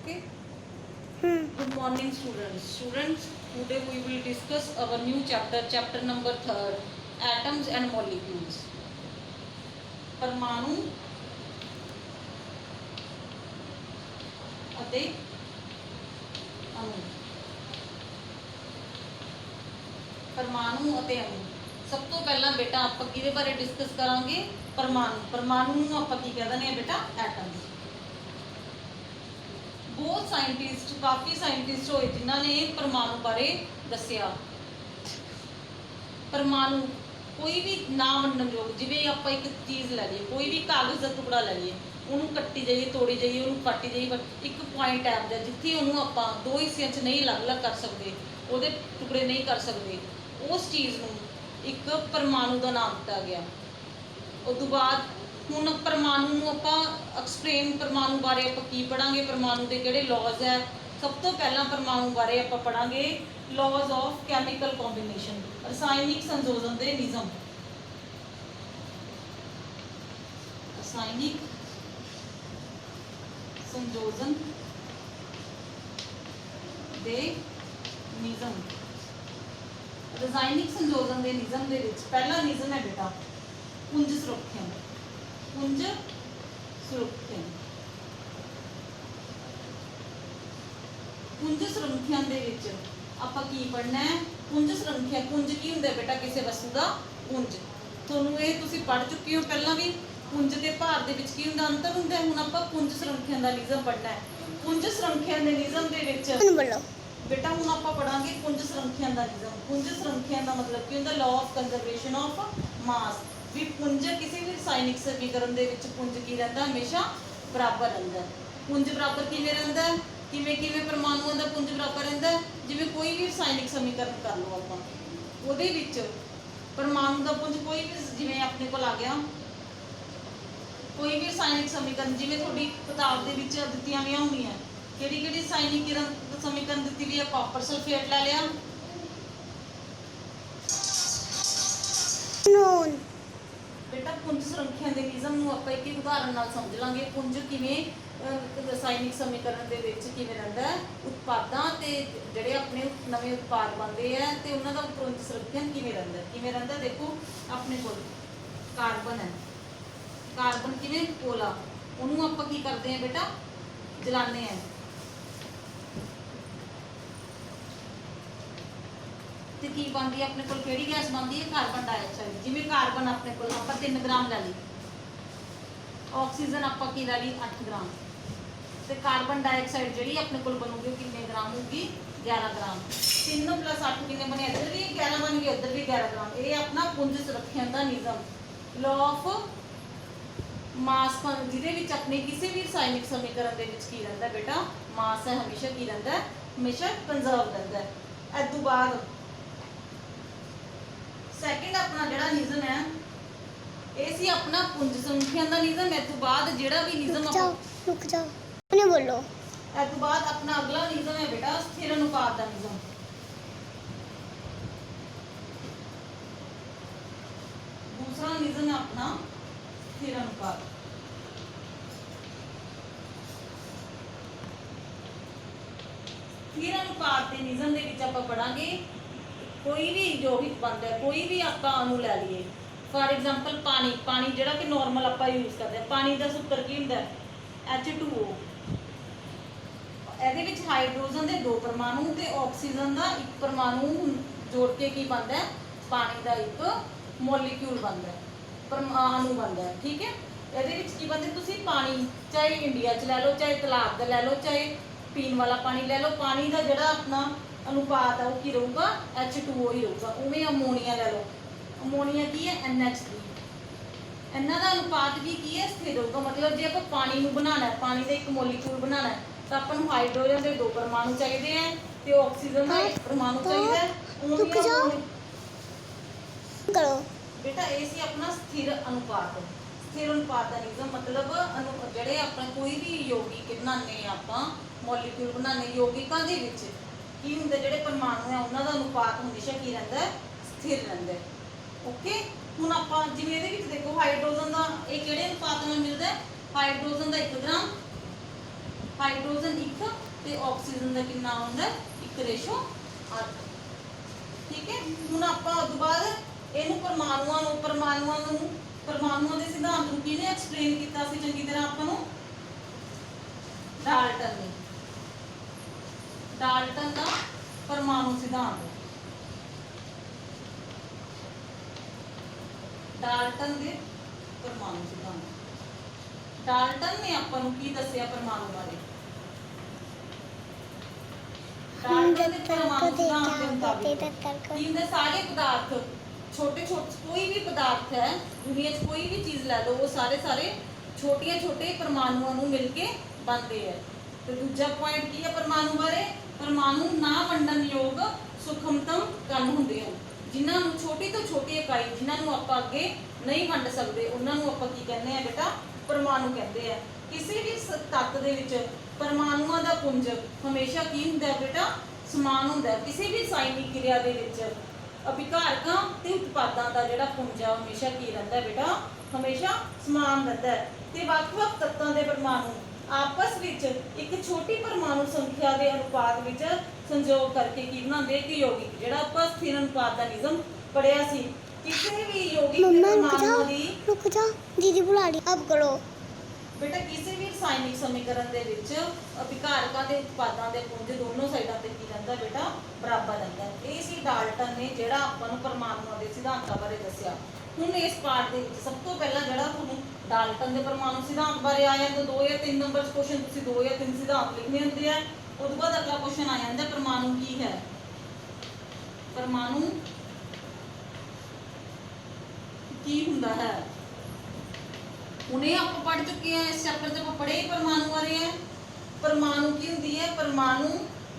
Okay. Good morning, students. Students, today we will discuss our new chapter number 3, atoms and molecules. परमाणु ਅਤੇ ਅਣੂ। परमाणु ਅਤੇ ਅਣੂ। ਸਭ ਤੋਂ ਪਹਿਲਾਂ ਬੇਟਾ ਆਪਾਂ ਕਿਹਦੇ ਬਾਰੇ ਡਿਸਕਸ ਕਰਾਂਗੇ? परमाणु ਨੂੰ ਆਪਾਂ ਕੀ ਕਹਿੰਦੇ ਨੇ ਬੇਟਾ? ਐਟਮਸ। ਬਹੁਤ ਸਾਇੰਟਿਸਟ, ਕਾਫੀ ਸਾਇੰਟਿਸਟ ਹੋਏ ਜਿਨ੍ਹਾਂ ਨੇ परमाणु ਬਾਰੇ ਦੱਸਿਆ। परमाणु ਕੋਈ ਵੀ ਨਾ ਮੰਨਣਯੋਗ, ਜਿਵੇਂ ਆਪਾਂ ਇੱਕ ਚੀਜ਼ ਲੈ ਲਈਏ, ਕੋਈ ਵੀ ਕਾਗਜ਼ ਦਾ ਟੁਕੜਾ ਲੈ ਲਈਏ, ਉਹਨੂੰ ਕੱਟੀ ਜਾਈਏ, ਤੋੜੀ ਜਾਈਏ, ਉਹਨੂੰ ਕੱਟੀ ਜਾਈਏ, ਇੱਕ ਪੁਆਇੰਟ ਆਉਂਦਾ ਜਿੱਥੇ ਉਹਨੂੰ ਆਪਾਂ ਦੋ ਹਿੱਸਿਆਂ 'ਚ ਨਹੀਂ ਅਲੱਗ-ਅਲੱਗ ਕਰ ਸਕਦੇ, ਉਹਦੇ ਟੁਕੜੇ ਨਹੀਂ ਕਰ ਸਕਦੇ, ਉਸ ਚੀਜ਼ ਨੂੰ ਇੱਕ परमाणु ਦਾ ਨਾਮ ਦਿੱਤਾ ਗਿਆ। ਉਸ ਤੋਂ ਬਾਅਦ ਹੁਣ परमाणु ਨੂੰ ਆਪਾਂ ਐਕਸਪਲੇਨ, परमाणु ਬਾਰੇ ਆਪਾਂ ਕੀ ਪੜਾਂਗੇ, परमाणु ਦੇ ਕਿਹੜੇ ਲॉज ਹੈ। ਸਭ ਤੋਂ ਪਹਿਲਾਂ परमाणु ਬਾਰੇ ਆਪਾਂ ਪੜਾਂਗੇ लॉज ऑफ केमिकल कॉम्बिनेशन, रसायनिक संयोजन के नियम। रसायनिक संयोजन के नियम। रसायनिक संयोजन के नियम दे विच पहला नियम है बेटा पुंज सुरक्षण। पुंज सुरक्षण, पुंज सुरक्षण दे विच ਆਪਾਂ ਕੀ ਪੜਨਾ ਹੈ? ਪੁੰਜ ਸੰਖਿਆ। ਪੁੰਜ ਕੀ ਹੁੰਦਾ ਬੇਟਾ? ਕਿਸੇ ਵਸਤੂ ਦਾ ਪੁੰਜ। ਤੁਹਾਨੂੰ ਇਹ ਤੁਸੀਂ ਪੜ ਚੁੱਕੇ ਹੋ ਪਹਿਲਾਂ ਵੀ। ਪੁੰਜ ਤੇ ਭਾਰ ਦੇ ਵਿੱਚ ਕੀ ਹੁੰਦਾ? ਅੰਤਰ ਹੁੰਦਾ। ਹੁਣ ਆਪਾਂ ਪੁੰਜ ਸੰਖਿਆ ਦਾ ਨਿਯਮ ਪੜਨਾ ਹੈ। ਪੁੰਜ ਸੰਖਿਆ ਦੇ ਨਿਯਮ ਦੇ ਵਿੱਚ ਬੇਟਾ ਹੁਣ ਆਪਾਂ ਪੜਾਂਗੇ ਪੁੰਜ ਸੰਖਿਆ ਦਾ ਨਿਯਮ। ਪੁੰਜ ਸੰਖਿਆ ਦਾ ਮਤਲਬ ਕੀ ਹੁੰਦਾ? Law of conservation of mass. ਵੀ ਪੁੰਜ ਕਿਸੇ ਵੀ ਰਸਾਇਣਿਕ ਸਮੀਕਰਨ ਦੇ ਵਿੱਚ ਪੁੰਜ ਕੀ ਰਹਿੰਦਾ? ਹਮੇਸ਼ਾ ਬਰਾਬਰ ਰਹਿੰਦਾ। ਪੁੰਜ ਬਰਾਬਰ ਕਿਵੇਂ ਰਹਿੰਦਾ? ਕਿਵੇਂ परमाणुओं का पुंज बराबर रहता है? जिवें कोई भी रसायनिक समीकरण कर लो आप, ਉਹਦੇ ਵਿੱਚ परमाणु का पुंज कोई भी, जिवें अपने को आ गया कोई भी रसायनिक समीकरण, जिवें थोड़ी किताब दे विच दित्तियां हुई होंदियां, किहड़ी-किहड़ी रसायनिक समीकरण दित्ती हुई है? कॉपर सल्फेट ले लिया, बेटा पुंज संख्या के नियम ਨੂੰ ਆਪਾਂ ਇੱਕ ਉਦਾਹਰਨ ਨਾਲ ਸਮਝ ਲਾਂਗੇ। ਪੁੰਜ ਕਿਵੇਂ ਰਸਾਇਣਿਕ ਸਮੀਕਰਨ ਦੇ ਵਿੱਚ ਕਿਵੇਂ ਰਹਿੰਦਾ ਹੈ, ਉਤਪਾਦਾਂ ਤੇ ਜਿਹੜੇ ਆਪਣੇ ਨਵੇਂ ਉਤਪਾਦ ਬਣਦੇ ਆ ਤੇ ਉਹਨਾਂ ਦਾ ਪੁੰਜ ਸੰਰਖਣ ਕਿਵੇਂ ਰਹਿੰਦਾ? ਦੇਖੋ ਆਪਣੇ ਕੋਲ ਕਾਰਬਨ ਹੈ, ਕਾਰਬਨ ਕਿਵੇਂ ਕੋਲਾ, ਉਹਨੂੰ ਆਪਾਂ ਕੀ ਕਰਦੇ ਆ ਬੇਟਾ? ਜਲਾਉਂਦੇ ਆ ਤੇ ਕੀ ਬਣਦੀ ਹੈ ਆਪਣੇ ਕੋਲ? ਕਿਹੜੀ ਗੈਸ ਬਣਦੀ ਹੈ? Carbon dioxide. ਜਿਵੇਂ ਕਾਰਬਨ ਆਪਣੇ ਕੋਲ ਆਪਾਂ 3 ਗ੍ਰਾਮ ਲੈ ਲਈ, ਆਕਸੀਜਨ ਆਪਾਂ ਕੀ ਲੈ ਲਈ? 8 ਗ੍ਰਾਮ, ਤੇ ਕਾਰਬਨ ਡਾਈਆਕਸਾਈਡ ਜਿਹੜੀ ਆਪਣੇ ਕੋਲ ਬਣੂਗੀ ਕਿੰਨੇ ਗ੍ਰਾਮ ਹੋਊਗੀ? 11 ਗ੍ਰਾਮ। 3 + 8 ਕਿੰਨੇ ਬਣੇ? ਇੱਧਰ ਵੀ 11 ਬਣ ਗਏ, ਉੱਧਰ ਵੀ 11 ਗ੍ਰਾਮ। ਇਹ ਆਪਣਾ ਪੁੰਜ ਸੁਰੱਖਿਆ ਦਾ ਨਿਯਮ, ਲਾਅ ਆਫ ਮਾਸ, ਜਿਹਦੇ ਵਿੱਚ ਆਪਣੇ ਕਿਸੇ ਵੀ ਰਸਾਇਣਿਕ ਸਮੀਕਰਨ ਦੇ ਵਿੱਚ ਕੀ ਰਹਿੰਦਾ ਬੇਟਾ? ਮਾਸ ਹੈ ਹਮੇਸ਼ਾ ਕੀ ਰਹਿੰਦਾ? ਹਮੇਸ਼ਾ ਕੰਜ਼ਰਵ ਰਹਿੰਦਾ। ਇਸ ਤੋਂ ਬਾਅਦ ਸੈਕਿੰਡ ਆਪਣਾ ਜਿਹੜਾ ਨਿਯਮ ਹੈ ਇਹ ਸੀ ਆਪਣਾ ਪੁੰਜ ਸੰਖਿਆ ਦਾ ਨਿਯਮ। ਇਸ ਤੋਂ ਬਾਅਦ ਜਿਹੜਾ ਵੀ ਨਿਯਮ ਆਪਾਂ रुक जाओ मैंने बोलो। ਇਸ ਤੋਂ ਬਾਅਦ ਆਪਣਾ ਅਗਲਾ ਨਿਯਮ ਹੈ ਬੇਟਾ ਸਥਿਰ ਅਨੁਪਾਤ ਦਾ ਨਿਯਮ। ਦੂਸਰਾ ਨਿਯਮ ਹੈ ਆਪਣਾ ਸਥਿਰ ਅਨੁਪਾਤ। ਸਥਿਰ ਅਨੁਪਾਤ ਦੇ ਨਿਯਮ ਦੇ ਵਿੱਚ ਆਪਾਂ ਪੜਾਂਗੇ ਕੋਈ ਵੀ ਯੌਗਿਕ ਬਣਦਾ, ਕੋਈ ਵੀ ਆਪਾਂ ਅਣੂ ਲੈ ਲਈਏ, ਫਾਰ ਐਗਜ਼ਾਮਪਲ ਪਾਣੀ ਜਿਹੜਾ ਕਿ ਨਾਰਮਲ ਆਪਾਂ ਯੂਜ਼ ਕਰਦੇ ਹਾਂ। ਪਾਣੀ ਦਾ ਸੂਤਰ ਕੀ ਹੁੰਦਾ? H2O। ਇਹਦੇ ਵਿੱਚ ਹਾਈਡਰੋਜਨ ਦੇ 2 ਪਰਮਾਣੂ ਤੇ ਆਕਸੀਜਨ ਦਾ 1 ਪਰਮਾਣੂ ਜੋੜ ਕੇ ਕੀ ਬਣਦਾ ਹੈ? ਪਾਣੀ ਦਾ ਇੱਕ ਮੋਲੀਕਿਊਲ ਬਣਦਾ ਹੈ, ਅਣੂ ਬਣਦਾ ਹੈ। ਠੀਕ ਹੈ, ਇਹਦੇ ਵਿੱਚ ਕੀ ਬਣਦਾ? ਤੁਸੀਂ ਪਾਣੀ ਚਾਹੇ ਇੰਡੀਆ 'ਚ ਲੈ ਲਓ, ਚਾਹੇ ਤਲਾਬ ਦਾ ਲੈ ਲਓ, ਚਾਹੇ ਪੀਣ ਵਾਲਾ ਪਾਣੀ ਲੈ ਲਓ, ਪਾਣੀ ਦਾ ਜਿਹੜਾ ਆਪਣਾ ਅਨੁਪਾਤ ਹੈ ਉਹ ਕੀ ਰਹੂਗਾ? H2O ਹੀ ਰਹੂਗਾ। ਉਵੇਂ ਅਮੋਨੀਆ ਲੈ ਲਓ, ਅਮੋਨੀਆ ਕੀ ਹੈ? NH3। ਇਹਨਾਂ ਦਾ ਅਨੁਪਾਤ ਵੀ ਕੀ ਹੈ? ਸਥਿਰ ਹੋਊਗਾ। ਮਤਲਬ ਜੇ ਆਪਾਂ ਪਾਣੀ ਨੂੰ ਬਣਾਉਣਾ ਹੈ, ਪਾਣੀ ਦਾ ਇੱਕ ਮੋਲੀਕਿਊਲ ਬਣਾਉਣਾ ਹੈ, ਤਾਂ ਆਪਾਂ ਨੂੰ ਹਾਈਡਰੋਜਨ ਦੇ 2 ਪਰਮਾਣੂ ਚਾਹੀਦੇ ਹੈ ਤੇ ਆਕਸੀਜਨ ਦਾ 1 ਪਰਮਾਣੂ ਚਾਹੀਦਾ ਹੈ। करो बेटा ये सी अपना स्थिर अनुपात। स्थिर अनुपात का नियम मतलब ਜਿਹੜੇ ਆਪਾਂ ਕੋਈ ਵੀ ਯੌਗਿਕ ਬਣਾਉਂਦੇ ਆ, ਆਪਾਂ ਮੋਲੀਕਿਊਲ ਬਣਾਉਂਦੇ ਯੌਗਿਕਾਂ ਦੇ ਵਿੱਚ ਕੀ ਹੁੰਦਾ? ਜਿਹੜੇ ਪਰਮਾਣੂ ਆ ਉਹਨਾਂ ਦਾ ਅਨੁਪਾਤ ਹਮੇਸ਼ਾ ਕੀ ਰਹਿੰਦਾ? ਸਥਿਰ ਰਹਿੰਦਾ। ਓਕੇ, ਹੁਣ ਆਪਾਂ ਜਿਵੇਂ ਇਹਦੇ ਵਿੱਚ ਦੇਖੋ ਹਾਈਡਰੋਜਨ ਦਾ ਇਹ ਕਿਹੜੇ ਅਨੁਪਾਤ ਨਾਲ ਮਿਲਦਾ? ਹਾਈਡਰੋਜਨ ਦਾ 1 ਗ੍ਰਾਮ ਹਾਈਡਰੋਜਨ 1 ਤੇ ਆਕਸੀਜਨ ਦਾ ਕਿੰਨਾ ਹੁੰਦਾ 1:8। ਠੀਕ ਹੈ। ਹੁਣ ਆਪਾਂ ਉਸ ਤੋਂ ਬਾਅਦ ਇਹਨੂੰ ਪਰਮਾਣੂਆਂ ਦੇ ਸਿਧਾਂਤ ਨੂੰ ਕਿਹਨੇ ਐਕਸਪਲੇਨ ਕੀਤਾ ਸੀ ਚੰਗੀ ਤਰ੍ਹਾਂ ਆਪਾਂ ਨੂੰ? ਡਾਲਟਨ ਨੇ। ਡਾਲਟਨ ਦਾ ਪਰਮਾਣੂ ਸਿਧਾਂਤ। ਡਾਲਟਨ ਦੇ ਪਰਮਾਣੂ ਸਿਧਾਂਤ। ਡਾਲਟਨ ਨੇ ਆਪਾਂ ਨੂੰ ਕੀ ਦੱਸਿਆ ਪਰਮਾਣੂ ਬਾਰੇ? ਡਾਲਟਨ ਦੇ ਪਰਮਾਣੂ ਸਿਧਾਂਤ ਦੇ ਮੁਤਾਬਿਕ ਕੀ ਹੁੰਦੇ ਸਾਰੇ ਪਦਾਰਥ ਛੋਟੇ ਕੋਈ ਵੀ ਪਦਾਰਥ ਹੈ ਦੁਨੀਆ 'ਚ ਕੋਈ ਵੀ ਚੀਜ਼ ਲੈ ਲਓ ਉਹ ਸਾਰੇ ਛੋਟੇ ਪਰਮਾਣੂਆਂ ਨੂੰ ਮਿਲ ਕੇ ਬਣਦੇ ਹੈ। ਤੇ ਦੂਜਾ ਪੁਆਇੰਟ ਕੀ ਹੈ ਪਰਮਾਣੂ ਬਾਰੇ? ਪਰਮਾਣੂ ਨਾ ਵੰਡਣਯੋਗ ਸੂਖਮਤਮ ਕਣ ਹੁੰਦੇ ਹਨ ਜਿਨ੍ਹਾਂ ਨੂੰ ਛੋਟੀ ਤੋਂ ਛੋਟੀ ਇਕਾਈ ਜਿਨ੍ਹਾਂ ਨੂੰ ਆਪਾਂ ਅੱਗੇ ਨਹੀਂ ਵੰਡ ਸਕਦੇ ਉਹਨਾਂ ਨੂੰ ਆਪਾਂ ਕੀ ਕਹਿੰਦੇ ਆ ਬੇਟਾ? ਪਰਮਾਣੂ ਕਹਿੰਦੇ ਆ। ਕਿਸੇ ਵੀ ਤੱਤ ਦੇ ਵਿੱਚ ਪਰਮਾਣੂਆਂ ਦਾ ਪੁੰਜ ਹਮੇਸ਼ਾ ਕੀ ਹੁੰਦਾ ਹੈ ਬੇਟਾ? ਸਮਾਨ ਹੁੰਦਾ ਹੈ। ਕਿਸੇ ਵੀ ਰਾਸਾਇਣਿਕ ਕਿਰਿਆ ਦੇ ਵਿੱਚ ਅਭਿਕਾਰਕਾਂ ਤੇ ਉਤਪਾਦਾਂ ਦਾ ਜਿਹੜਾ ਪੁੰਜ ਆ ਹਮੇਸ਼ਾ ਕੀ ਰਹਿੰਦਾ ਬੇਟਾ? ਹਮੇਸ਼ਾ ਸਮਾਨ ਰਹਿੰਦਾ ਹੈ। ਤੇ ਵੱਖ-ਵੱਖ ਤੱਤਾਂ ਦੇ ਪਰਮਾਣੂ ਆਪਸ ਵਿੱਚ ਇੱਕ ਛੋਟੀ ਪਰਮਾਣੂ ਸੰਖਿਆ ਦੇ ਅਨੁਪਾਤ ਵਿੱਚ ਸੰਯੋਗ ਕਰਕੇ ਕੀ ਬਣਾਉਂਦੇ? ਇੱਕ ਯੌਗਿਕ, ਜਿਹੜਾ ਆਪਾਂ ਸਥਿਰ ਅਨੁਪਾਤ ਦਾ ਨਿਯਮ ਪੜਿਆ ਸੀ। ਕਿਸੇ ਵੀ ਯੌਗਿਕ ਦੇ ਪਰਮਾਣੂਆਂ ਦੀ रुक जा दीदी बुला रही अब करो ਬੇਟਾ ਕਿਸੇ ਵੀ ਰਸਾਇਣਿਕ ਸਮੀਕਰਨ ਦੇ ਵਿੱਚ ਅਭਿਕਾਰਕਾਂ ਦੇ ਉਤਪਾਦਾਂ ਦੇ ਪੁੰਜ ਦੋਨੋਂ ਸਾਈਡਾਂ ਤੇ ਕੀ ਰਹਿੰਦਾ ਬੇਟਾ? ਬਰਾਬਰ ਰਹਿੰਦਾ। ਇਹ ਸੀ ਡਾਲਟਨ ਨੇ ਜਿਹੜਾ ਆਪਾਂ ਨੂੰ ਪਰਮਾਣੂਆਂ ਦੇ ਸਿਧਾਂਤਾਂ ਬਾਰੇ ਦੱਸਿਆ। ਹੁਣ ਇਸ ਪਾਠ ਦੇ ਵਿੱਚ ਸਭ ਤੋਂ ਪਹਿਲਾਂ ਜਿਹੜਾ ਤੁਹਾਨੂੰ ਡਾਲਟਨ ਦੇ ਪਰਮਾਣੂ ਸਿਧਾਂਤ ਬਾਰੇ ਆ ਜਾਂਦਾ 2 ਜਾਂ 3 ਨੰਬਰ ਕੁਐਸਚਨ ਤੁਸੀਂ 2 ਜਾਂ 3 ਸਿਧਾਂਤ ਲਿਖਣੇ ਹੁੰਦੇ ਆ। ਉਸ ਤੋਂ ਬਾਅਦ ਅਗਲਾ ਕੁਐਸਚਨ ਆ ਜਾਂਦਾ ਪਰਮਾਣੂ ਕੀ ਹੈ? ਪਰਮਾਣੂ ਕੀ ਹੁੰਦਾ ਹੈ? ਹੁਣੇ ਆਪਾਂ ਪੜ੍ਹ ਚੁੱਕੇ ਆ ਇਸ ਚੈਪਟਰ 'ਚ ਆਪਾਂ ਪੜ੍ਹੇ ਪਰਮਾਣੂ ਬਾਰੇ ਹੈ। ਪਰਮਾਣੂ ਕੀ ਹੁੰਦੀ ਹੈ? ਪਰਮਾਣੂ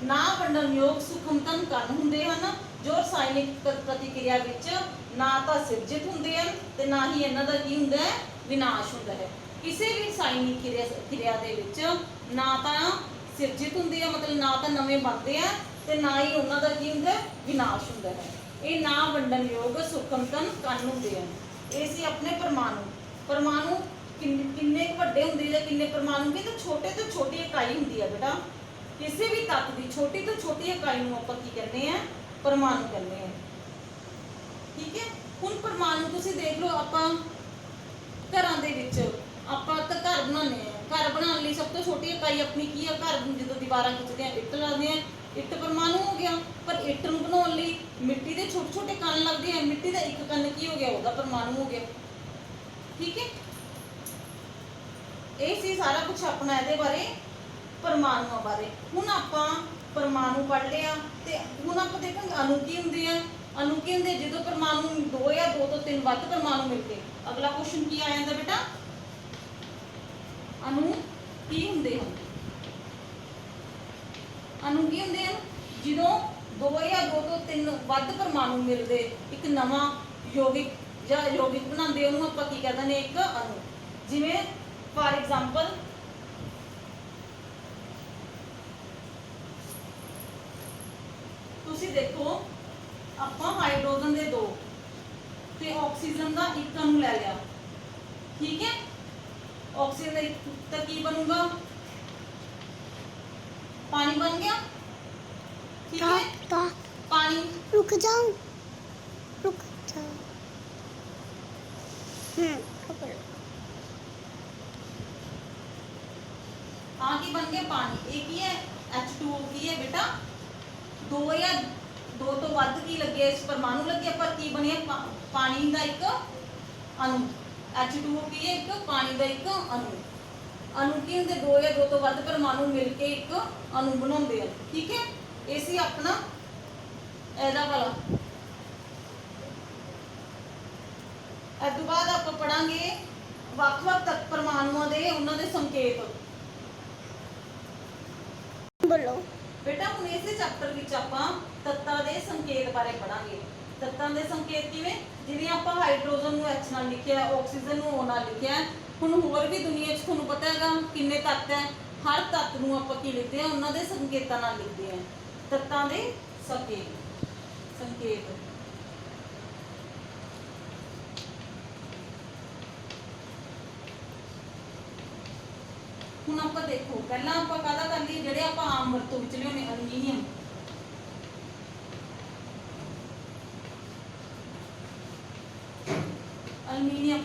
ਨਾ ਵੰਡਣਯੋਗ ਸੂਖਮਤਮ ਕਣ ਹੁੰਦੇ ਹਨ ਜੋ ਰਸਾਇਣਿਕ ਪ੍ਰਤੀਕਿਰਿਆ ਵਿੱਚ ਨਾ ਤਾਂ ਸਿਰਜਿਤ ਹੁੰਦੇ ਹਨ ਤੇ ਨਾ ਹੀ ਇਹਨਾਂ ਦਾ ਕੀ ਹੁੰਦਾ ਹੈ? ਵਿਨਾਸ਼ ਹੁੰਦਾ ਹੈ। ਕਿਸੇ ਵੀ ਰਸਾਇਣਿਕ ਕਿਰਿਆ ਦੇ ਵਿੱਚ ਨਾ ਤਾਂ ਸਿਰਜਿਤ ਹੁੰਦੇ ਆ ਮਤਲਬ ਨਾ ਤਾਂ ਨਵੇਂ ਬਣਦੇ ਆ ਤੇ ਨਾ ਹੀ ਉਹਨਾਂ ਦਾ ਕੀ ਹੁੰਦਾ? ਵਿਨਾਸ਼ ਹੁੰਦਾ ਹੈ। ਇਹ ਨਾ ਵੰਡਣਯੋਗ ਸੂਖਮਤਮ ਕਣ ਹੁੰਦੇ ਹਨ। ਇਹ ਸੀ ਆਪਣੇ ਪਰਮਾਣੂ ਕਿੰਨੇ ਵੱਡੇ ਹੁੰਦੇ ਜਾਂ ਕਿੰਨੇ ਪਰਮਾਣੂ ਕਹਿੰਦੇ ਛੋਟੇ ਤੋਂ ਛੋਟੀ ਇਕਾਈ ਹੁੰਦੀ ਹੈ ਬੇਟਾ। ਕਿਸੇ ਵੀ ਤੱਤ ਦੀ ਛੋਟੀ ਤੋਂ ਛੋਟੀ ਇਕਾਈ ਨੂੰ ਆਪਾਂ ਕੀ ਕਹਿੰਦੇ ਆ? ਪਰਮਾਣੂ ਕਹਿੰਦੇ ਆ। ਠੀਕ ਹੈ। ਹੁਣ ਪਰਮਾਣੂ ਤੁਸੀਂ ਦੇਖ ਲਓ ਆਪਾਂ ਘਰਾਂ ਦੇ ਵਿੱਚ ਆਪਾਂ ਤਾਂ ਘਰ ਬਣਾਉਂਦੇ ਆ। ਘਰ ਬਣਾਉਣ ਲਈ ਸਭ ਤੋਂ ਛੋਟੀ ਇਕਾਈ ਆਪਣੀ ਕੀ ਆ? ਘਰ ਨੂੰ ਜਦੋਂ ਦੀਵਾਰਾਂ ਖਿੱਚਦੇ ਆ ਇੱਟ ਲਾਉਂਦੇ ਆ, ਇੱਟ ਪਰਮਾਣੂ ਹੋ ਗਿਆ। ਪਰ ਇੱਟ ਨੂੰ ਬਣਾਉਣ ਲਈ ਮਿੱਟੀ ਦੇ ਛੋਟੇ ਕਣ ਲੱਗਦੇ ਆ। ਮਿੱਟੀ ਦਾ ਇੱਕ ਕਣ ਕੀ ਹੋ ਗਿਆ? ਉਹਦਾ ਪਰਮਾਣੂ ਹੋ ਗਿਆ। ਠੀਕ ਹੈ। ਇਹ ਸੀ ਸਾਰਾ ਕੁਝ ਆਪਣਾ ਇਹਦੇ ਬਾਰੇ ਪਰਮਾਣੂਆਂ ਬਾਰੇ। ਹੁਣ ਆਪਾਂ ਪਰਮਾਣੂ ਪੜ੍ਹ ਲਿਆ ਤੇ ਹੁਣ ਆਪਾਂ ਦੇਖਾਂਗੇ ਅਣੂ ਕੀ ਹੁੰਦੇ ਆ। ਅਣੂ ਕੀ ਹੁੰਦੇ? ਜਦੋਂ ਪਰਮਾਣੂ 2 ਜਾਂ 2 ਤੋਂ 3 ਵੱਧ ਪਰਮਾਣੂ ਮਿਲ ਕੇ ਅਗਲਾ ਕੁਐਸਚਨ ਕੀ ਆ ਜਾਂਦਾ ਬੇਟਾ? ਅਣੂ ਕੀ ਹੁੰਦੇ ਹਨ? ਅਣੂ ਕੀ ਹੁੰਦੇ ਹਨ? ਜਦੋਂ 2 ਜਾਂ 2 ਤੋਂ 3 ਵੱਧ ਪਰਮਾਣੂ ਮਿਲਦੇ ਇੱਕ ਨਵਾਂ ਯੌਗਿਕ ਜਾਂ ਯੌਗਿਕ ਬਣਾਉਂਦੇ ਉਹਨੂੰ ਆਪਾਂ ਕੀ ਕਹਿੰਦੇ ਨੇ? ਇੱਕ ਅਣੂ। ਜਿਵੇਂ ਫਾਰ ਐਗਜ਼ਾਮਪਲ ਤੁਸੀਂ ਦੇਖੋ ਆਪਾਂ ਹਾਈਡਰੋਜਨ ਦੇ 2 ਤੇ ਆਕਸੀਜਨ ਦਾ 1 ਅਣੂ ਲੈ ਲਿਆ। ਠੀਕ ਹੈ। ਆਕਸੀਜਨ ਦਾ 1 ਤਾਂ ਕੀ ਬਣੂਗਾ? ਪਾਣੀ ਬਣ ਗਿਆ। ठीक है। पानी रुक जाओ हाँ की बन गया पानी। एक ही है H2O की है बेटा। 2 या 2 तो ਵੱਧ की लगे इस परमाणु लगे पर की बने पानी का एक अणु। H2O की है एक पानी का एक अणु। अणु की होंगे 2 या 2 तो ਵੱਧ परमाणु मिलके एक अणु बनाते हैं। ठीक है। ਇਹ ਸੀ ਆਪਣਾ ਇਹਦਾ ਵਾਲਾ। ਇਸ ਤੋਂ ਬਾਅਦ ਆਪਾਂ ਪੜਾਂਗੇ ਵੱਖ-ਵੱਖ ਤੱਤ ਪਰਮਾਣੂਆਂ ਦੇ ਉਹਨਾਂ ਦੇ ਸੰਕੇਤ। ਬੋਲੋ ਬੇਟਾ ਹੁਣ ਇਸੇ ਚੈਪਟਰ ਵਿੱਚ ਆਪਾਂ ਤੱਤਾਂ ਦੇ ਸੰਕੇਤ ਬਾਰੇ ਪੜਾਂਗੇ। ਤੱਤਾਂ ਦੇ ਸੰਕੇਤ ਕਿਵੇਂ? ਜਿਵੇਂ ਆਪਾਂ ਹਾਈਡਰੋਜਨ ਨੂੰ H ਨਾਲ ਲਿਖਿਆ, ਆਕਸੀਜਨ ਨੂੰ O ਨਾਲ ਲਿਖਿਆ। ਹੁਣ ਹੋਰ ਵੀ ਦੁਨੀਆ 'ਚ ਤੁਹਾਨੂੰ ਪਤਾ ਹੈਗਾ ਕਿੰਨੇ ਤੱਤ ਹੈ। ਹਰ ਤੱਤ ਨੂੰ ਆਪਾਂ ਕੀ ਲਿਖਦੇ ਆ? ਉਹਨਾਂ ਦੇ ਸੰਕੇਤਾਂ ਨਾਲ ਲਿਖਦੇ ਆ। ਤੱਤਾਂ ਦੇ ਸੰਕੇਤ। ਹੁਣ ਆਪਾਂ ਦੇਖੋ ਪਹਿਲਾਂ ਆਪਾਂ ਆਪਾਂ ਆਮ ਵਰਤੋਂ ਵਿੱਚ ਲਿਆਉਂਦੇ ਐਲੂਮੀਨੀਅਮ।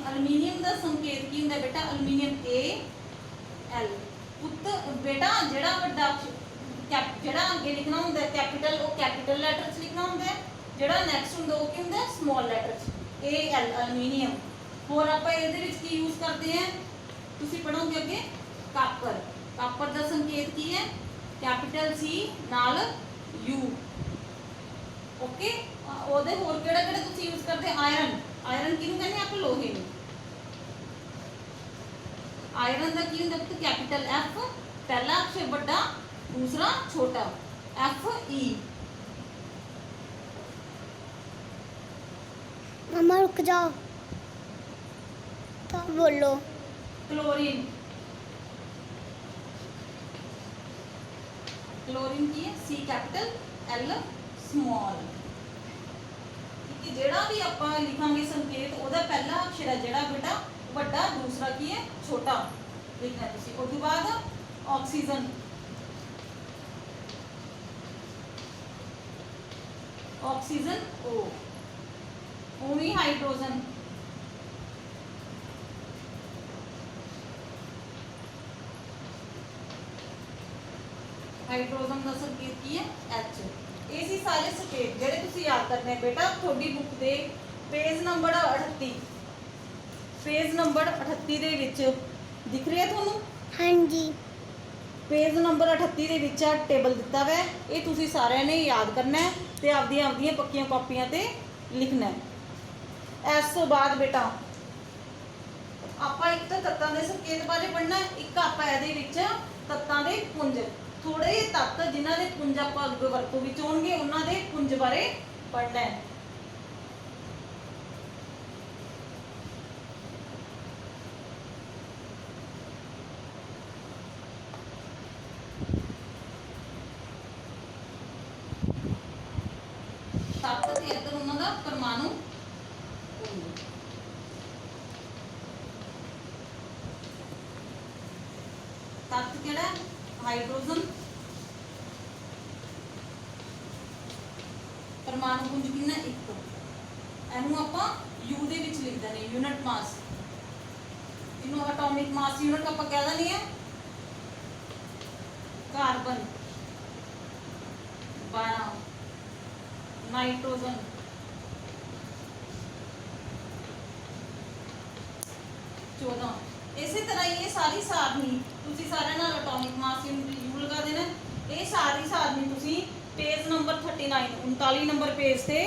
ਐਲੂਮੀਨੀਅਮ ਦਾ ਸੰਕੇਤ ਕੀ ਹੁੰਦਾ ਬੇਟਾ? Aluminium AL। ਪੁੱਤ ਬੇਟਾ ਜਿਹੜਾ ਵੱਡਾ ਜਿਹੜਾ ਅੱਗੇ ਲਿਖਣਾ ਹੁੰਦਾ ਕੈਪੀਟਲ, ਉਹ ਕੈਪੀਟਲ ਲੈਟਰ 'ਚ ਲਿਖਣਾ ਹੁੰਦਾ ਹੈ। ਜਿਹੜਾ ਨੈਕਸਟ ਹੁੰਦਾ ਉਹ ਕੀ ਹੁੰਦਾ? ਸਮਾਲ ਲੈਟਰ 'ਚ। AL aluminium. ਹੋਰ ਆਪਾਂ ਇਹਦੇ ਵਿੱਚ ਕੀ ਯੂਜ਼ ਕਰਦੇ ਹਾਂ? ਤੁਸੀਂ ਪੜੋਗੇ ਅੱਗੇ ਕਾਪਰ। ਕਾਪਰ ਦਾ ਸੰਕੇਤ ਕੀ ਹੈ? ਕੈਪੀਟਲ C ਨਾਲ U। ਓਕੇ। ਉਹਦੇ ਹੋਰ ਕਿਹੜਾ ਕਿਹੜਾ ਤੁਸੀਂ ਯੂਜ਼ ਕਰਦੇ? ਆਇਰਨ। ਆਇਰਨ ਕਿਹਨੂੰ ਕਹਿੰਦੇ ਆਪਾਂ? ਲੋਹੇ ਨੂੰ। ਆਇਰਨ ਦਾ ਕੀ ਹੁੰਦਾ? ਕੈਪੀਟਲ F, ਪਹਿਲਾ ਅਕਸ਼ਰ ਵੱਡਾ, दूसरा छोटा, FE। मम्मा रुक जाओ तो बोलो। क्लोरीन। क्लोरीन की है C कैपिटल L स्मॉल। ठीक है, जेड़ा भी ਆਪਾਂ ਲਿਖਾਂਗੇ ਸੰਕੇਤ ਉਹਦਾ ਪਹਿਲਾ ਅਕਸ਼ਰ ਹੈ ਜਿਹੜਾ ਬੇਟਾ ਵੱਡਾ, ਦੂਸਰਾ ਕੀ ਹੈ? ਛੋਟਾ ਲਿਖਣਾ ਤੁਸੀਂ। ਉਸ ਤੋਂ ਬਾਅਦ oxygen. Oxygen O। Only hydrogen. Hydrogen का संकेत की है H। ਇਹ ਸੀ ਸਾਰੇ ਸੰਕੇਤ ਜਿਹੜੇ ਤੁਸੀਂ ਯਾਦ ਕਰਨੇ ਬੇਟਾ। ਤੁਹਾਡੀ ਬੁੱਕ ਦੇ ਪੇਜ ਨੰਬਰ 38, ਪੇਜ ਨੰਬਰ 38 ਦੇ ਵਿੱਚ ਦਿਖ ਰਿਹਾ ਤੁਹਾਨੂੰ? हाँ जी। पेज नंबर 38 ਦੇ ਵਿੱਚ ਆ ਟੇਬਲ ਦਿੱਤਾ ਹੋਇਆ ਹੈ। ਇਹ ਤੁਸੀਂ ਸਾਰਿਆਂ ਨੇ ਯਾਦ ਕਰਨਾ ਹੈ ਤੇ ਆਪਦੀਆਂ ਪੱਕੀਆਂ ਕਾਪੀਆਂ ਤੇ ਲਿਖਣਾ ਹੈ। ਇਸ ਤੋਂ ਬਾਅਦ ਬੇਟਾ ਆਪਾਂ ਇੱਕ ਤਾਂ ਤੱਤਾਂ ਦੇ ਸੰਕੇਤ ਬਾਰੇ ਪੜ੍ਹਨਾ ਹੈ, ਇੱਕ ਆਪਾਂ ਇਹਦੇ ਵਿੱਚ ਤੱਤਾਂ ਦੇ ਪੁੰਜ, ਥੋੜੇ ਜਿਹੇ ਤੱਤ ਜਿਨ੍ਹਾਂ ਦੇ ਪੁੰਜ ਆਪਾਂ ਅੱਗੇ ਵਰਤੋਂ ਵਿੱਚ ਆਉਣਗੇ ਉਹਨਾਂ ਦੇ ਪੁੰਜ ਬਾਰੇ ਪੜ੍ਹਨਾ ਹੈ। ਤੱਤ ਤੇ ਇੱਧਰ ਉਹਨਾਂ ਦਾ ਪਰਮਾਣੂ ਪੁੰਜ। ਤੱਤ ਕਿਹੜਾ? ਹਾਈਡਰੋਜਨ। ਪਰਮਾਣੂ ਪੁੰਜ ਕਿੰਨਾ? 1। ਇਹਨੂੰ ਆਪਾਂ U ਦੇ ਵਿੱਚ ਲਿਖ ਦਿੰਦੇ ਯੂਨਿਟ ਮਾਸ। ਇਹਨੂੰ ਐਟੋਮਿਕ ਮਾਸ ਯੂਨਿਟ ਆਪਾਂ ਕਹਿ ਦਿੰਦੇ ਆ ਕਾਰਬਨ 12, नाइट्रोजन 14। इसी तरह ये सारी सारणी तुसी सारे नाल एटॉमिक मास यू लगा देना। ये सारी सारणी तुसी पेज नंबर 39 39 नंबर पेज से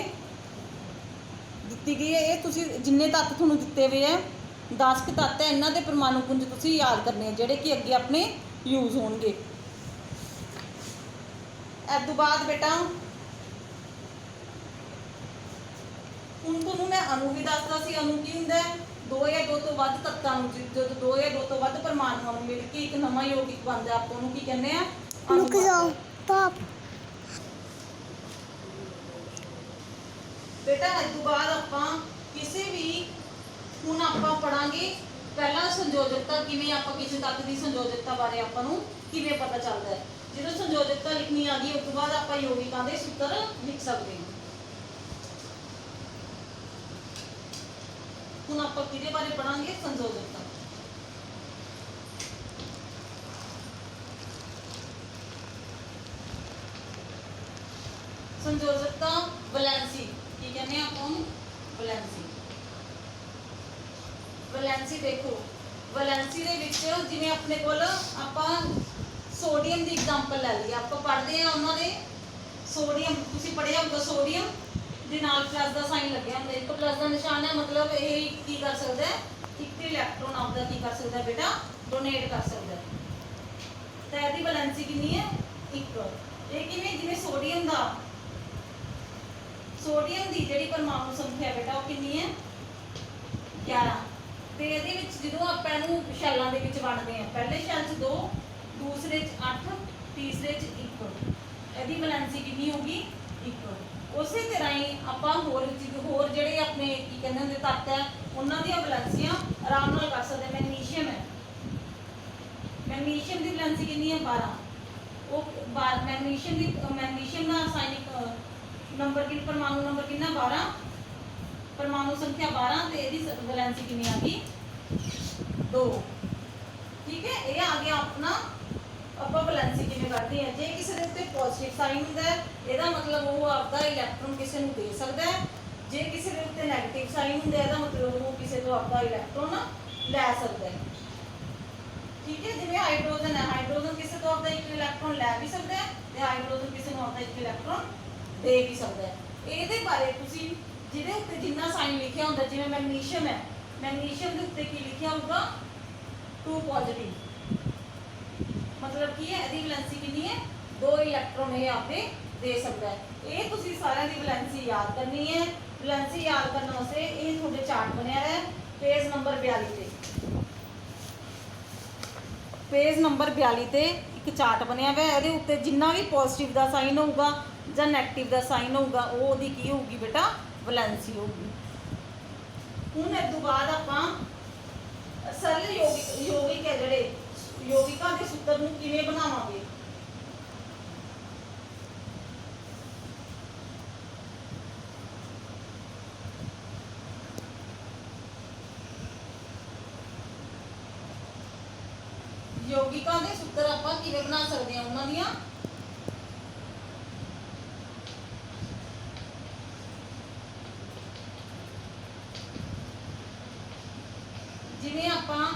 दिती गई है। ये तुसी जिन्ने तत्त तुहानूं दिते हुए है 10 क तत्त है, इन्हां दे परमाणु पुंज तुसी याद करने जिहड़े कि अगे अपने यूज होणगे। इस तो बाद बेटा ਹੁਣ ਤੁਹਾਨੂੰ ਮੈਂ ਅਣੂ ਵੀ ਦੱਸਦਾ ਸੀ। ਅਣੂ ਕੀ ਹੁੰਦਾ ਹੈ? 2 ਜਾਂ 2 ਤੋਂ ਵੱਧ ਤੱਤਾਂ ਨੂੰ, ਜਦੋਂ 2 ਜਾਂ 2 ਤੋਂ ਵੱਧ ਪਰਮਾਣੂਆਂ ਨੂੰ ਮਿਲ ਕੇ ਇੱਕ ਨਵਾਂ ਯੌਗਿਕ ਬਣਦਾ, ਆਪਾਂ ਉਹਨੂੰ ਕੀ ਕਹਿੰਦੇ ਆ? रुक जाओ पाप। ਬੇਟਾ ਇਸ ਤੋਂ ਬਾਅਦ ਆਪਾਂ ਕਿਸੇ ਵੀ ਹੁਣ ਆਪਾਂ ਪੜਾਂਗੇ ਪਹਿਲਾਂ ਸੰਯੋਜਕਤਾ, ਕਿਵੇਂ ਆਪਾਂ ਕਿਸੇ ਤੱਤ ਦੀ ਸੰਯੋਜਕਤਾ ਬਾਰੇ ਆਪਾਂ ਨੂੰ ਕਿਵੇਂ ਪਤਾ ਚੱਲਦਾ ਹੈ। ਜਦੋਂ ਸੰਯੋਜਕਤਾ ਲਿਖਣੀ ਆ ਗਈ ਉਸ ਤੋਂ ਬਾਅਦ ਆਪਾਂ ਯੌਗਿਕਾਂ ਦੇ ਸੂਤਰ ਲਿਖ ਸਕਦੇ ਹਾਂ। ਹੁਣ ਆਪਾਂ ਕਿਹਦੇ ਬਾਰੇ ਪੜਾਂਗੇ? ਸੰਯੋਜਕਤਾ। ਸੰਯੋਜਕਤਾ ਵੈਲੈਂਸੀ ਕੀ ਕਹਿੰਦੇ ਆ ਆਪਾਂ ਨੂੰ? ਵੈਲੈਂਸੀ। ਵੈਲੈਂਸੀ ਦੇਖੋ, ਵੈਲੈਂਸੀ ਦੇ ਵਿੱਚ ਜਿਵੇਂ ਆਪਣੇ ਕੋਲ ਆਪਾਂ ਸੋਡੀਅਮ ਦੀ ਐਗਜ਼ਾਮਪਲ ਲੈ ਲਈਏ। ਆਪਾਂ ਪੜ੍ਹਦੇ ਆ ਉਹਨਾਂ ਦੇ ਸੋਡੀਅਮ, ਤੁਸੀਂ ਪੜ੍ਹਿਆ ਹੋਊਗਾ ਸੋਡੀਅਮ ਦੇ ਨਾਲ ਪਲੱਸ ਦਾ ਸਾਈਨ ਲੱਗਿਆ ਹੁੰਦਾ। ਇੱਕ ਪਲੱਸ ਦਾ ਨਿਸ਼ਾਨ ਹੈ, ਮਤਲਬ ਇਹ ਕੀ ਕਰ ਸਕਦਾ ਹੈ? ਇੱਕ ਇਲੈਕਟ੍ਰੋਨ ਆਪਦਾ ਕੀ ਕਰ ਸਕਦਾ ਬੇਟਾ? ਡੋਨੇਟ ਕਰ ਸਕਦਾ। ਤਾਂ ਇਹਦੀ ਵੈਲੈਂਸੀ ਕਿੰਨੀ ਹੈ? 1। ਇਹ ਕਿਵੇਂ? ਜਿਵੇਂ ਸੋਡੀਅਮ ਦੀ ਜਿਹੜੀ ਪਰਮਾਣੂ ਸੰਖਿਆ ਬੇਟਾ ਉਹ ਕਿੰਨੀ ਹੈ? 11। ਤੇ ਇਹਦੇ ਵਿੱਚ ਜਦੋਂ ਆਪਾਂ ਇਹਨੂੰ ਸ਼ੈਲਾਂ ਦੇ ਵਿੱਚ ਵੰਡਦੇ ਆ, ਪਹਿਲੇ ਸ਼ੈਲ 'ਚ 2, ਦੂਸਰੇ 'ਚ 8, ਤੀਸਰੇ 'ਚ 1, ਇਹਦੀ ਵੈਲੈਂਸੀ ਕਿੰਨੀ ਹੋਗੀ? 1। ਉਸੇ ਤਰ੍ਹਾਂ ਹੀ ਆਪਾਂ ਹੋਰ ਜਿਹੜੇ ਆਪਣੇ ਕੀ ਕਹਿੰਦੇ ਹੁੰਦੇ ਤੱਤ ਹੈ ਉਹਨਾਂ ਦੀਆਂ ਵੈਲੈਂਸੀਆਂ ਆਰਾਮ ਨਾਲ ਕਰ ਸਕਦੇ। ਮੈਗਨੀਸ਼ੀਅਮ ਹੈ, ਮੈਗਨੀਸ਼ੀਅਮ ਦੀ ਵੈਲੈਂਸੀ ਕਿੰਨੀ ਹੈ? 12। ਉਹ ਮੈਗਨੀਸ਼ੀਅਮ ਦਾ ਰਾਸਾਇਨਿਕ ਨੰਬਰ ਪਰਮਾਣੂ ਨੰਬਰ ਕਿੰਨਾ 12, ਪਰਮਾਣੂ ਸੰਖਿਆ 12 ਤੇ ਇਹਦੀ ਵੈਲੈਂਸੀ ਕਿੰਨੀ ਆ ਗਈ 2। ਠੀਕ ਹੈ, ਇਹ ਆ ਗਿਆ ਆਪਣਾ ਆਪਾਂ ਵੈਲੈਂਸੀ ਕਿਵੇਂ ਕੱਢਦੇ ਆ। ਜੇ ਕਿਸੇ ਦੇ ਉੱਤੇ ਪੋਜ਼ਿਟਿਵ ਸਾਈਨ ਹੁੰਦਾ ਹੈ ਇਹਦਾ ਮਤਲਬ ਉਹ ਆਪਦਾ ਇਲੈਕਟ੍ਰੋਨ ਕਿਸੇ ਨੂੰ ਦੇ ਸਕਦਾ ਹੈ। ਜੇ ਕਿਸੇ ਦੇ ਉੱਤੇ ਨੈਗੇਟਿਵ ਸਾਈਨ ਹੁੰਦਾ ਇਹਦਾ ਮਤਲਬ ਉਹ ਕਿਸੇ ਤੋਂ ਆਪਦਾ ਇਲੈਕਟ੍ਰੋਨ ਲੈ ਸਕਦਾ ਹੈ। ਠੀਕ ਹੈ, ਜਿਵੇਂ ਹਾਈਡਰੋਜਨ ਹੈ, ਹਾਈਡਰੋਜਨ ਕਿਸੇ ਤੋਂ ਆਪਦਾ ਇੱਕ ਇਲੈਕਟ੍ਰੋਨ ਲੈ ਵੀ ਸਕਦਾ ਹੈ ਤੇ ਹਾਈਡਰੋਜਨ ਕਿਸੇ ਨੂੰ ਆਪਦਾ ਇੱਕ ਇਲੈਕਟ੍ਰੋਨ ਦੇ ਵੀ ਸਕਦਾ ਹੈ। ਇਹਦੇ ਬਾਰੇ ਤੁਸੀਂ ਜਿਹਦੇ ਉੱਤੇ ਜਿੰਨਾ ਸਾਈਨ ਲਿਖਿਆ ਹੁੰਦਾ, ਜਿਵੇਂ ਮੈਗਨੀਸ਼ੀਅਮ ਹੈ, ਮੈਗਨੀਸ਼ੀਅਮ ਦੇ ਉੱਤੇ ਕੀ ਲਿਖਿਆ ਹੋਊਗਾ 2 ਪੋਜ਼ਿਟਿਵ, ਮਤਲਬ ਕੀ ਹੈ ਇਹਦੀ ਵੈਲੈਂਸੀ ਕਿੰਨੀ ਹੈ 2 ਇਲੈਕਟ੍ਰੋਨ ਇਹ ਆਪੇ ਦੇ ਸਕਦਾ ਹੈ। ਇਹ ਤੁਸੀਂ ਸਾਰਿਆਂ ਦੀ ਵੈਲੈਂਸੀ ਯਾਦ ਕਰਨੀ ਹੈ। ਵੈਲੈਂਸੀ ਯਾਦ ਕਰਨ ਵਾਸਤੇ ਇਹ ਤੁਹਾਡੇ ਚਾਰਟ ਬਣਿਆ ਹੈ ਪੇਜ ਨੰਬਰ 42 ਤੇ। ਪੇਜ ਨੰਬਰ 42 ਤੇ ਇੱਕ ਚਾਰਟ ਬਣਿਆ ਹੋਇਆ, ਇਹਦੇ ਉੱਤੇ ਜਿੰਨਾ ਵੀ ਪੋਜ਼ਿਟਿਵ ਦਾ ਸਾਈਨ ਹੋਊਗਾ ਜਾਂ ਨੈਗੇਟਿਵ ਦਾ ਸਾਈਨ ਹੋਊਗਾ ਉਹ ਉਹਦੀ ਕੀ ਹੋਊਗੀ ਬੇਟਾ ਵੈਲੈਂਸੀ ਹੋਊਗੀ। ਹੁਣ ਇਸ ਤੋਂ ਬਾਅਦ ਆਪਾਂ ਸਰਲ ਯੌਗਿਕ ਹੈ ਜਿਹੜੇ ਯੌਗਿਕਾਂ ਦੇ ਸੂਤਰ ਨੂੰ ਕਿਵੇਂ ਬਣਾਵਾਂਗੇ। ਯੌਗਿਕਾਂ ਦੇ ਸੂਤਰ ਆਪਾਂ ਕਿਵੇਂ ਬਣਾ ਸਕਦੇ ਹਾਂ ਉਹਨਾਂ ਦੀਆਂ। ਜਿਵੇਂ ਆਪਾਂ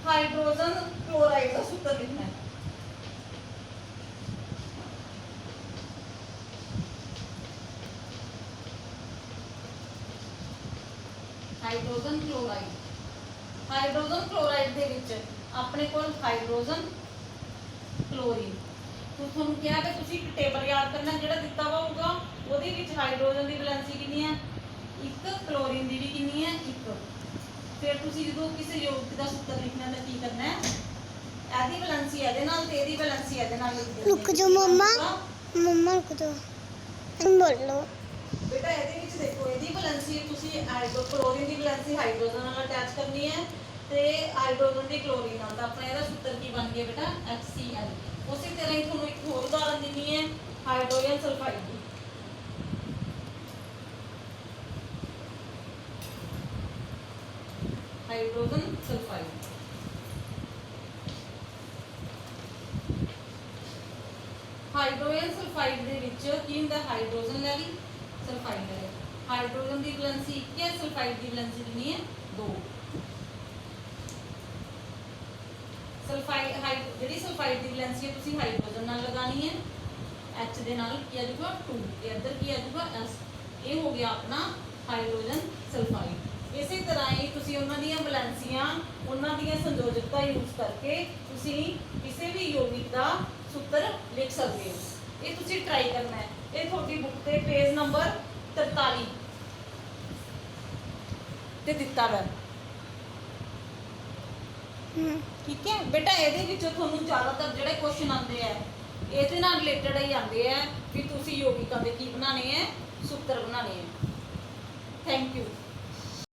ਹਾਈਡਰੋਜਨ ਕਲੋਰਾਈਡ ਦਾ ਸੂਤਰ ਲਿਖਣਾ ਹੈ। ਹਾਈਡਰੋਜਨ ਕਲੋਰਾਈਡ ਦੇ ਵਿੱਚ ਆਪਣੇ ਕੋਲ ਹਾਈਡਰੋਜਨ ਕਲੋਰੀਨ। ਤੁਹਾਨੂੰ ਕਿਹਾ ਕਿ ਤੁਸੀਂ ਇੱਕ ਟੇਬਲ ਯਾਦ ਕਰਨਾ ਜਿਹੜਾ ਦਿੱਤਾ ਹੋਊਗਾ ਉਹਦੇ ਵਿੱਚ ਹਾਈਡਰੋਜਨ ਦੀ ਵੈਲੈਂਸੀ ਕਿੰਨੀ ਹੈ 1, ਕਲੋਰੀਨ ਦੀ ਵੀ ਕਿੰਨੀ ਹੈ 1। ਫਿਰ ਤੁਸੀਂ ਜਦੋਂ ਕਿਸੇ ਯੌਗਿਕ ਦਾ ਸੂਤਰ ਲਿਖਣਾ ਤਾਂ ਕੀ ਕਰਨਾ ਹੈ ਇਹਦੀ ਵੈਲੈਂਸੀ ਇਹਦੇ ਨਾਲ ਤੇ ਇਹਦੀ ਵੈਲੈਂਸੀ ਇਹਦੇ ਨਾਲ ਲਿਖ ਦੇਣੀ। रुक जाओ मम्मा, मम्मा रुक जाओ, तुम बोलो। बेटा ਇਹਦੇ ਵਿੱਚ ਦੇਖੋ ਇਹਦੀ ਵੈਲੈਂਸੀ ਤੁਸੀਂ ਕਲੋਰੀਨ ਦੀ ਵੈਲੈਂਸੀ ਹਾਈਡਰੋਜਨ ਨਾਲ ਅਟੈਚ ਕਰਨੀ ਹੈ ਤੇ ਹਾਈਡਰੋਜਨ ਦੀ ਕਲੋਰੀਨ ਨਾਲ। ਤਾਂ ਆਪਣਾ ਇਹਦਾ ਸੂਤਰ ਕੀ ਬਣ ਗਿਆ ਬੇਟਾ HCl। ਉਸੇ ਤਰ੍ਹਾਂ ਹੀ ਤੁਹਾਨੂੰ ਇੱਕ ਹੋਰ ਉਦਾਹਰਨ ਦੇਣੀ ਹੈ ਹਾਈਡਰੋਜਨ ਸਲਫਾਈਡ ਦੀ। ਹਾਈਡਰੋਜਨ ਸਲਫਾਈਡ ਦੇ ਵਿੱਚ ਕੀ ਹੁੰਦਾ ਹਾਈਡਰੋਜਨ ਲੈ ਲਈ ਸਲਫਾਈਡ ਲੈ ਲਈ। ਹਾਈਡਰੋਜਨ ਦੀ ਵੈਲੈਂਸੀ 1 ਹੈ, ਸਲਫਾਈਡ ਦੀ ਵੈਲੈਂਸੀ ਕਿੰਨੀ ਹੈ 2। ਜਿਹੜੀ ਸਲਫਾਈਡ ਦੀ ਵੈਲੈਂਸੀ ਹੈ ਤੁਸੀਂ ਹਾਈਡਰੋਜਨ ਨਾਲ ਲਗਾਣੀ ਹੈ, H ਦੇ ਨਾਲ ਕੀ ਆ ਜਾਊਗਾ 2 ਤੇ ਇੱਧਰ ਕੀ ਆ ਜਾਊਗਾ S। ਇਹ ਹੋ ਗਿਆ ਆਪਣਾ ਹਾਈਡਰੋਜਨ ਸਲਫਾਈਡ। ਇਸੇ ਤਰ੍ਹਾਂ ਹੀ ਤੁਸੀਂ ਉਹਨਾਂ ਦੀਆਂ ਵੈਲੈਂਸੀਆਂ ਉਹਨਾਂ ਦੀਆਂ ਸੰਯੋਜਕਤਾ ਯੂਜ਼ ਕਰਕੇ ਤੁਸੀਂ ਕਿਸੇ ਵੀ ਯੌਗਿਕ ਦਾ ਸੂਤਰ ਲਿਖ ਸਕਦੇ ਹੋ। ਇਹ ਤੁਸੀਂ ਟਰਾਈ ਕਰਨਾ ਹੈ। ਇਹ ਤੁਹਾਡੀ ਬੁੱਕ ਤੇ ਪੇਜ ਨੰਬਰ 43 ਤੇ ਦਿੱਤਾ ਹੈ। ਠੀਕ ਹੈ ਬੇਟਾ, ਇਹਦੇ ਵਿੱਚੋਂ ਤੁਹਾਨੂੰ ਜ਼ਿਆਦਾਤਰ ਜਿਹੜੇ ਕੁਐਸਚਨ ਆਉਂਦੇ ਆ ਇਹਦੇ ਨਾਲ ਰਿਲੇਟਡ ਹੀ ਆਉਂਦੇ ਆ ਵੀ ਤੁਸੀਂ ਯੌਗਿਕਾਂ ਦੇ ਕੀ ਬਣਾਉਣੇ ਆ ਸੂਤਰ ਬਣਾਉਣੇ ਆ। Thank you.